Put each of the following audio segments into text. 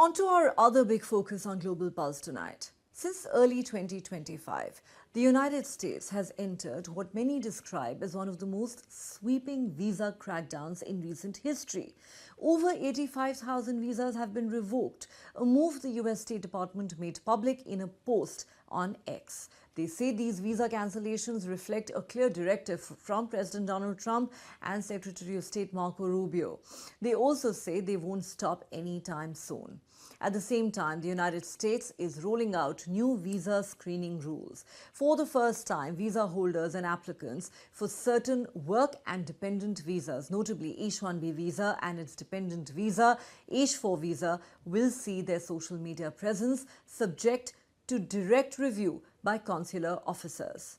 On to our other big focus on Global Pulse tonight. Since early 2025, the United States has entered what many describe as one of the most sweeping visa crackdowns in recent history. Over 85,000 visas have been revoked, a move the US State Department made public in a post on X. They say these visa cancellations reflect a clear directive from President Donald Trump and Secretary of State Marco Rubio. They also say they won't stop anytime soon. At the same time, the United States is rolling out new visa screening rules. For the first time, visa holders and applicants for certain work and dependent visas, notably H-1B visa and its dependent visa, H-4 visa, will see their social media presence subject to direct review by consular officers.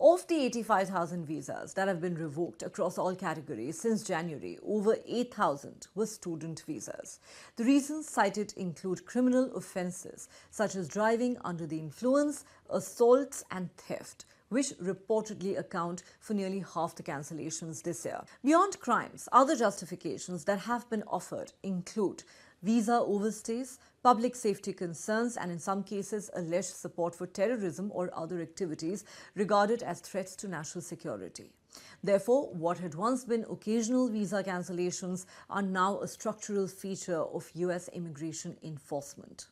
Of the 85,000 visas that have been revoked across all categories since January, over 8,000 were student visas. The reasons cited include criminal offences such as driving under the influence, assaults and theft, which reportedly account for nearly half the cancellations this year. Beyond crimes, other justifications that have been offered include visa overstays, public safety concerns, and in some cases alleged support for terrorism or other activities regarded as threats to national security. Therefore, what had once been occasional visa cancellations are now a structural feature of US immigration enforcement.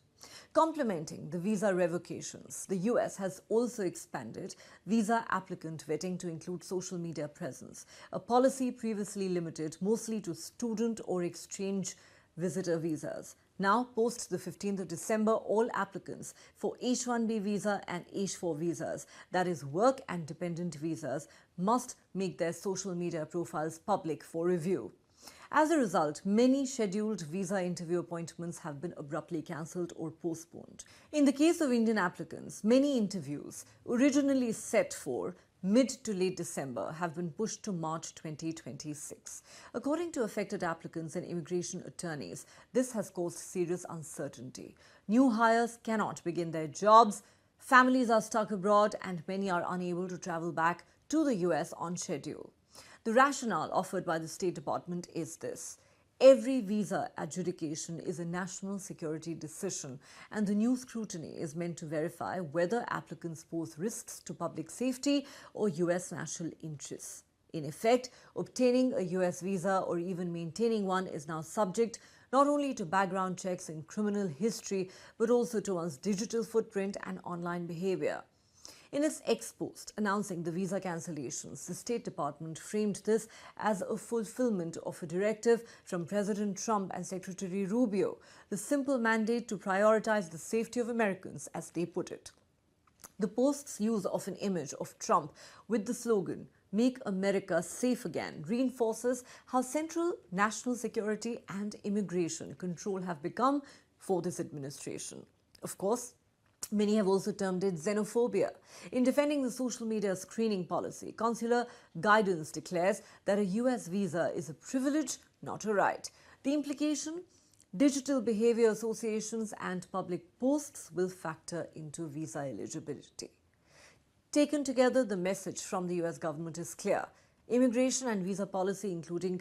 Complementing the visa revocations, the US has also expanded visa applicant vetting to include social media presence, a policy previously limited mostly to student or exchange visitor visas. Now, post the 15th of December, all applicants for H-1B visa and H-4 visas, that is work and dependent visas, must make their social media profiles public for review. As a result, many scheduled visa interview appointments have been abruptly cancelled or postponed. In the case of Indian applicants, many interviews originally set for mid to late December have been pushed to March 2026. According to affected applicants and immigration attorneys, this has caused serious uncertainty. New hires cannot begin their jobs, families are stuck abroad, and many are unable to travel back to the US on schedule. The rationale offered by the State Department is this: every visa adjudication is a national security decision, and the new scrutiny is meant to verify whether applicants pose risks to public safety or US national interests. In effect, obtaining a US visa or even maintaining one is now subject not only to background checks and criminal history, but also to one's digital footprint and online behavior. In its X post announcing the visa cancellations, the State Department framed this as a fulfillment of a directive from President Trump and Secretary Rubio, the simple mandate to prioritize the safety of Americans, as they put it. The post's use of an image of Trump with the slogan, "Make America Safe Again," reinforces how central national security and immigration control have become for this administration. Of course, many have also termed it xenophobia. In defending the social media screening policy, consular guidance declares that a US visa is a privilege, not a right. The implication? Digital behavior associations and public posts will factor into visa eligibility. Taken together, the message from the US government is clear. Immigration and visa policy, including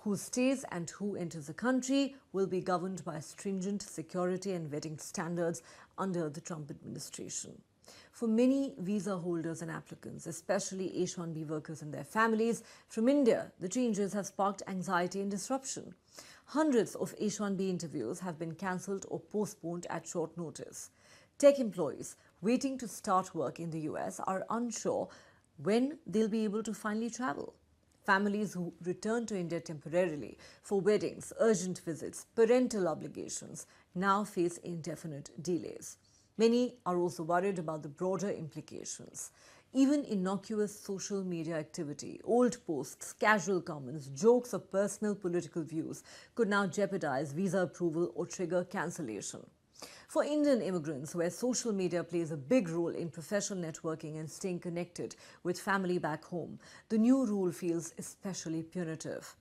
who stays and who enters the country, will be governed by stringent security and vetting standards under the Trump administration. For many visa holders and applicants, especially H-1B workers and their families from India, the changes have sparked anxiety and disruption. Hundreds of H-1B interviews have been cancelled or postponed at short notice. Tech employees waiting to start work in the US are unsure when they'll be able to finally travel. Families who return to India temporarily for weddings, urgent visits, parental obligations now face indefinite delays. Many are also worried about the broader implications. Even innocuous social media activity, old posts, casual comments, jokes or personal political views could now jeopardize visa approval or trigger cancellation. For Indian immigrants, where social media plays a big role in professional networking and staying connected with family back home, the new rule feels especially punitive.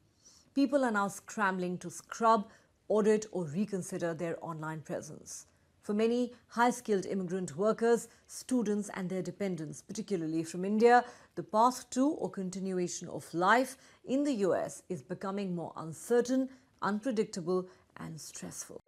People are now scrambling to scrub, audit or reconsider their online presence. For many high-skilled immigrant workers, students and their dependents, particularly from India, the path to or continuation of life in the US is becoming more uncertain, unpredictable and stressful.